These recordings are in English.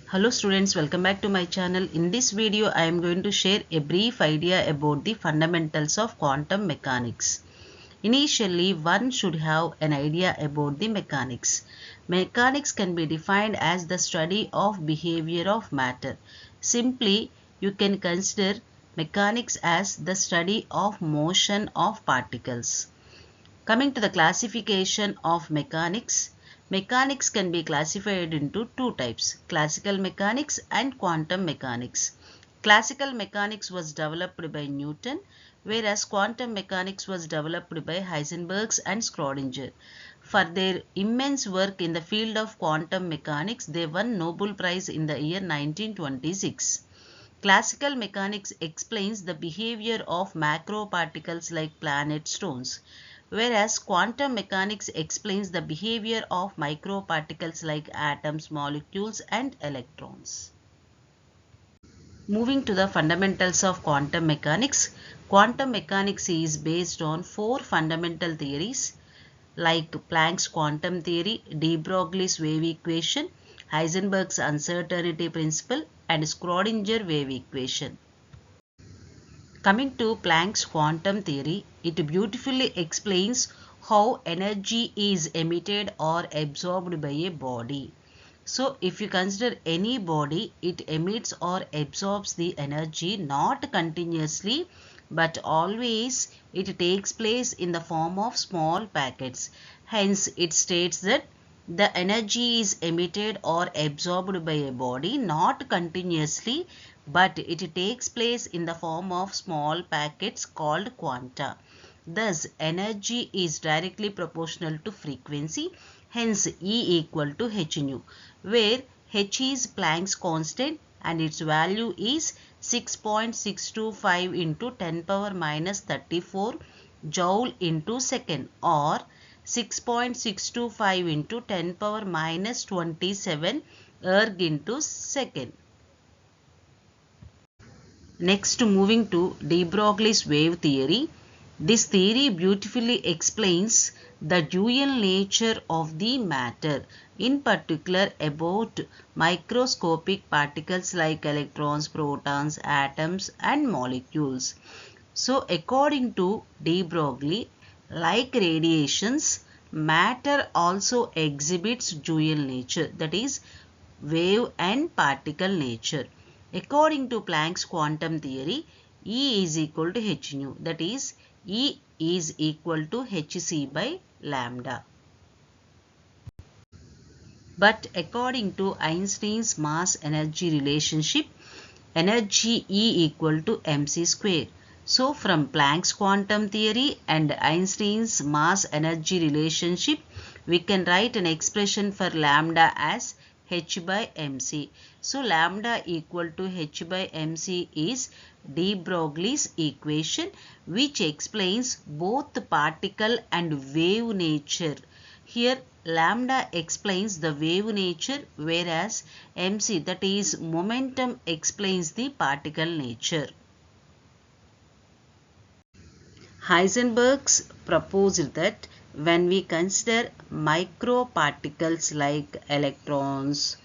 Hello students, welcome back to my channel. In this video, I am going to share a brief idea about the fundamentals of quantum mechanics. Initially, one should have an idea about the mechanics. Mechanics can be defined as the study of behavior of matter. Simply, you can consider mechanics as the study of motion of particles. Coming to the classification of mechanics, mechanics can be classified into two types, classical mechanics and quantum mechanics. Classical mechanics was developed by Newton, whereas quantum mechanics was developed by Heisenberg and Schrödinger. For their immense work in the field of quantum mechanics, they won Nobel Prize in the year 1926. Classical mechanics explains the behavior of macroparticles like planet stones, whereas quantum mechanics explains the behavior of microparticles like atoms, molecules, and electrons. Moving to the fundamentals of quantum mechanics is based on four fundamental theories like Planck's quantum theory, de Broglie's wave equation, Heisenberg's uncertainty principle, and Schrödinger wave equation. Coming to Planck's quantum theory, it beautifully explains how energy is emitted or absorbed by a body. So, if you consider any body, it emits or absorbs the energy not continuously but always it takes place in the form of small packets. Hence, it states that the energy is emitted or absorbed by a body not continuously but it takes place in the form of small packets called quanta. Thus, energy is directly proportional to frequency, hence E equal to h nu, where h is Planck's constant and its value is 6.625 into 10 power minus 34 joule into second, or 6.625 into 10 power minus 27 erg into second. Next, moving to de Broglie's wave theory. This theory beautifully explains the dual nature of the matter, in particular about microscopic particles like electrons, protons, atoms, and molecules. So, according to de Broglie, like radiations, matter also exhibits dual nature, that is, wave and particle nature. According to Planck's quantum theory, E is equal to h nu, that is, E is equal to hc by lambda. But according to Einstein's mass-energy relationship, energy E equal to mc square. So, from Planck's quantum theory and Einstein's mass-energy relationship, we can write an expression for lambda as h by mc. So, lambda equal to h by mc is de Broglie's equation, which explains both particle and wave nature. Here, lambda explains the wave nature, whereas mc, that is momentum, explains the particle nature. Heisenberg proposed that when we consider microparticles like electrons,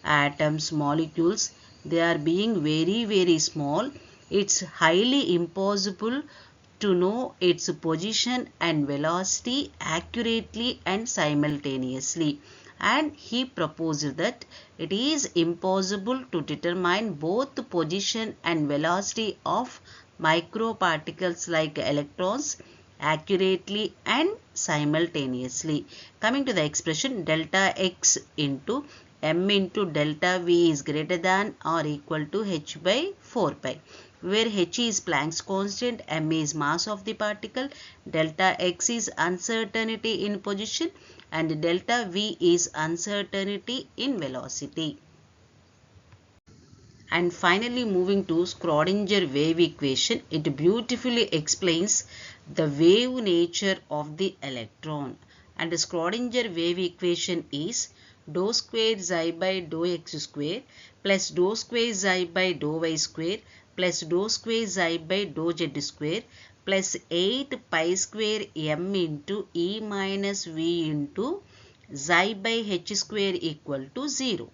atoms, molecules, they are being very small, it's highly impossible to know its position and velocity accurately and simultaneously. And he proposed that it is impossible to determine both the position and velocity of microparticles like electrons accurately and simultaneously. Coming to the expression, delta x into m into delta v is greater than or equal to h by 4 pi, where h is Planck's constant, m is mass of the particle, delta x is uncertainty in position, and delta v is uncertainty in velocity. And finally, moving to Schrödinger wave equation, it beautifully explains the wave nature of the electron. And the Schrödinger wave equation is dou square xi by dou x square plus dou square xi by dou y square plus dou square xi by dou z square plus 8 pi square m into e minus v into xi by h square equal to 0.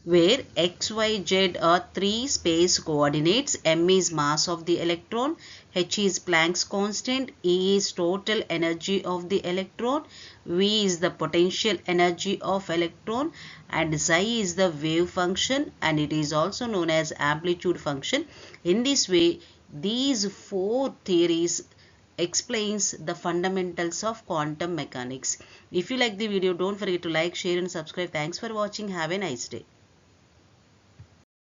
where x, y, z are three space coordinates. M is mass of the electron, h is Planck's constant, E is total energy of the electron, V is the potential energy of electron, and psi is the wave function, and it is also known as amplitude function. In this way, these four theories explains the fundamentals of quantum mechanics. If you like the video, don't forget to like, share and subscribe. Thanks for watching. Have a nice day.